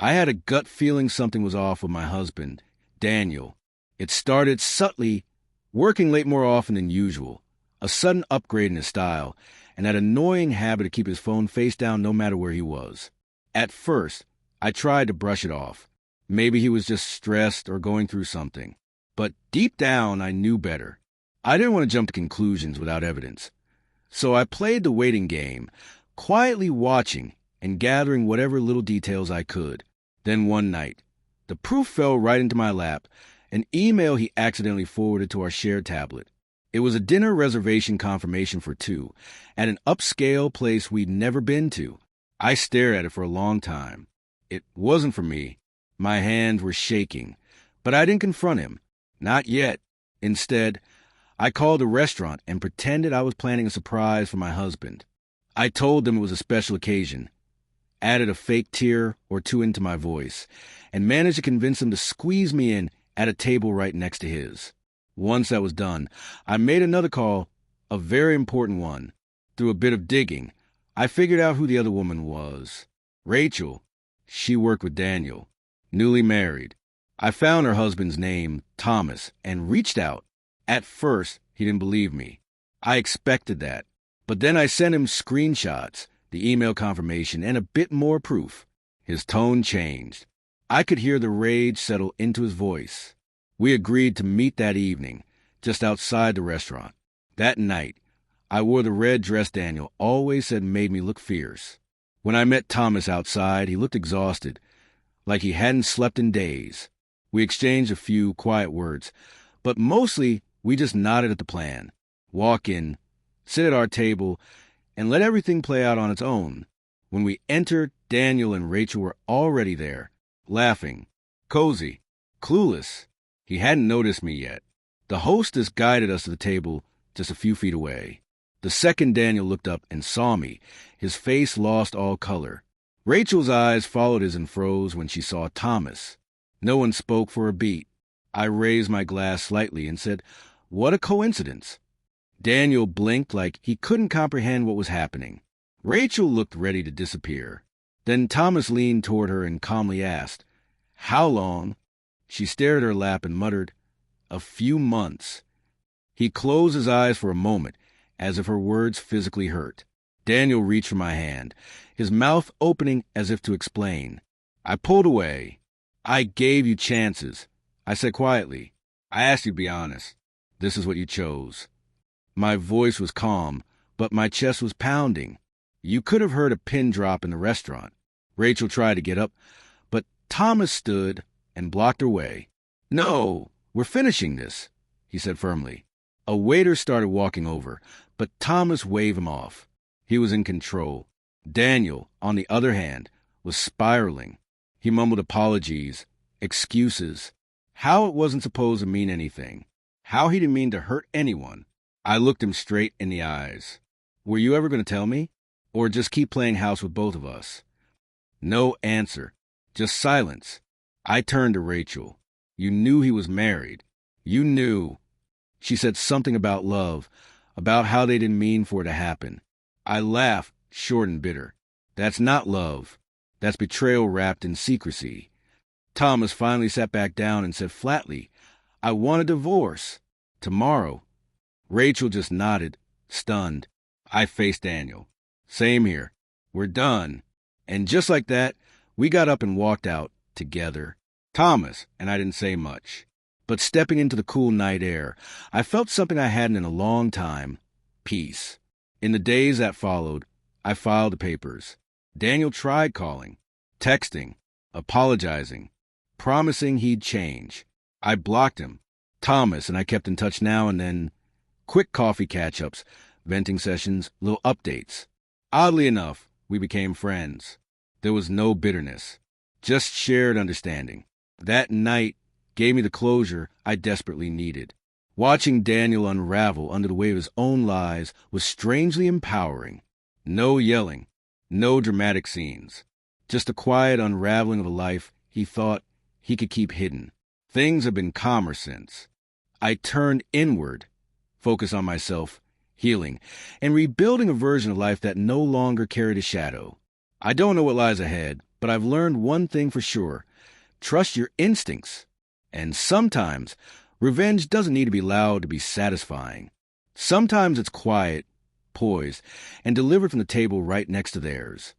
I had a gut feeling something was off with my husband, Daniel. It started subtly, working late more often than usual, a sudden upgrade in his style, and that annoying habit to keep his phone face down no matter where he was. At first, I tried to brush it off. Maybe he was just stressed or going through something. But deep down, I knew better. I didn't want to jump to conclusions without evidence. So I played the waiting game, quietly watching and gathering whatever little details I could. Then one night, the proof fell right into my lap, an email he accidentally forwarded to our shared tablet. It was a dinner reservation confirmation for two, at an upscale place we'd never been to. I stared at it for a long time. It wasn't for me. My hands were shaking, but I didn't confront him. Not yet. Instead, I called the restaurant and pretended I was planning a surprise for my husband. I told them it was a special occasion, added a fake tear or two into my voice, and managed to convince them to squeeze me in at a table right next to his. Once that was done, I made another call, a very important one. Through a bit of digging, I figured out who the other woman was. Rachel. She worked with Daniel. Newly married. I found her husband's name, Thomas, and reached out. At first, he didn't believe me. I expected that. But then I sent him screenshots, the email confirmation, and a bit more proof. His tone changed. I could hear the rage settle into his voice. We agreed to meet that evening, just outside the restaurant. That night, I wore the red dress Daniel always said made me look fierce. When I met Thomas outside, he looked exhausted, like he hadn't slept in days. We exchanged a few quiet words, but mostly we just nodded at the plan. Walk in, sit at our table, and let everything play out on its own. When we entered, Daniel and Rachel were already there, laughing, cozy, clueless. He hadn't noticed me yet. The hostess guided us to the table just a few feet away. The second Daniel looked up and saw me, his face lost all color. Rachel's eyes followed his and froze when she saw Thomas. No one spoke for a beat. I raised my glass slightly and said, "What a coincidence." Daniel blinked like he couldn't comprehend what was happening. Rachel looked ready to disappear. Then Thomas leaned toward her and calmly asked, "How long?" She stared at her lap and muttered, "A few months." He closed his eyes for a moment, as if her words physically hurt. Daniel reached for my hand, his mouth opening as if to explain. I pulled away. "I gave you chances," I said quietly. "I asked you to be honest. This is what you chose." My voice was calm, but my chest was pounding. You could have heard a pin drop in the restaurant. Rachel tried to get up, but Thomas stood and blocked her way. "No, we're finishing this," he said firmly. A waiter started walking over, but Thomas waved him off. He was in control. Daniel, on the other hand, was spiraling. He mumbled apologies, excuses, how it wasn't supposed to mean anything, how he didn't mean to hurt anyone. I looked him straight in the eyes. "Were you ever going to tell me? Or just keep playing house with both of us?" No answer, just silence. I turned to Rachel. "You knew he was married. You knew." She said something about love, about how they didn't mean for it to happen. I laughed, short and bitter. "That's not love. That's betrayal wrapped in secrecy." Thomas finally sat back down and said flatly, "I want a divorce. Tomorrow." Rachel just nodded, stunned. I faced Daniel. "Same here. We're done." And just like that, we got up and walked out, together. Thomas and I didn't say much. But stepping into the cool night air, I felt something I hadn't in a long time. Peace. In the days that followed, I filed the papers. Daniel tried calling, texting, apologizing, promising he'd change. I blocked him. Thomas and I kept in touch now and then. Quick coffee catch-ups, venting sessions, little updates. Oddly enough, we became friends. There was no bitterness, just shared understanding. That night gave me the closure I desperately needed. Watching Daniel unravel under the weight of his own lies was strangely empowering. No yelling, no dramatic scenes. Just a quiet unraveling of a life he thought he could keep hidden. Things have been calmer since. I turned inward, focused on myself, healing, and rebuilding a version of life that no longer carried a shadow. I don't know what lies ahead, but I've learned one thing for sure. Trust your instincts. And sometimes, revenge doesn't need to be loud to be satisfying. Sometimes it's quiet, poised, and delivered from the table right next to theirs.